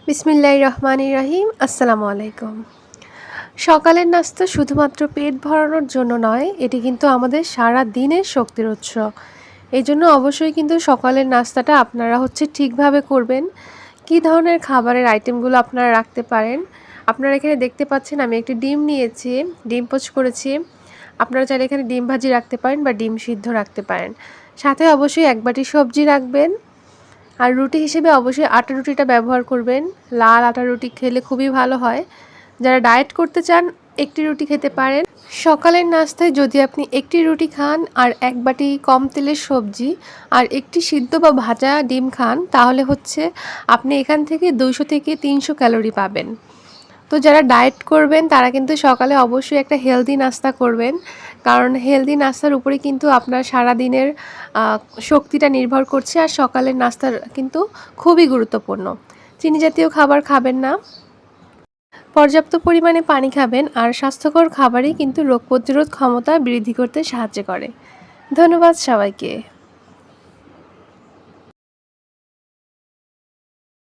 বিসমিল্লাহির রহমানির রহিম। আসসালামু আলাইকুম। সকালের নাস্তা শুধুমাত্র পেট ভরানোর জন্য নয়, এটি কিন্তু আমাদের সারা দিনের শক্তির উৎস। এই জন্য অবশ্যই কিন্তু সকালের নাস্তাটা আপনারা ঠিকভাবে করবেন। কী ধরনের খাবারের আইটেমগুলো আপনারা রাখতে পারেন, আপনারা এখানে দেখতে পাচ্ছেন আমি একটি ডিম নিয়েছি, ডিম পোচ করেছি। আপনারা চাইলে এখানে ডিম ভাজি রাখতে পারেন বা ডিম সিদ্ধ রাখতে পারেন। সাথে অবশ্যই এক বাটি সবজি রাখবেন। আর রুটি হিসেবে অবশ্যই আটা রুটিটা ব্যবহার করবেন। লাল আটা রুটি খেলে খুবই ভালো হয়। যারা ডায়েট করতে চান একটি রুটি খেতে পারেন। সকালের নাস্তায় যদি আপনি একটি রুটি খান আর এক বাটি কম তেলের সবজি আর একটি সিদ্ধ বা ভাজা ডিম খান, তাহলে আপনি এখান থেকে 200 থেকে 300 ক্যালোরি পাবেন। তো যারা ডায়েট করবেন তারা কিন্তু সকালে অবশ্যই একটা হেলদি নাস্তা করবেন, কারণ হেলদি নাস্তার উপরে কিন্তু আপনার সারা দিনের শক্তিটা নির্ভর করছে। আর সকালের নাস্তার কিন্তু খুবই গুরুত্বপূর্ণ। চিনি জাতীয় খাবার খাবেন না, পর্যাপ্ত পরিমাণে পানি খাবেন। আর স্বাস্থ্যকর খাবারই কিন্তু রোগ প্রতিরোধ ক্ষমতা বৃদ্ধি করতে সাহায্য করে। ধন্যবাদ সবাইকে।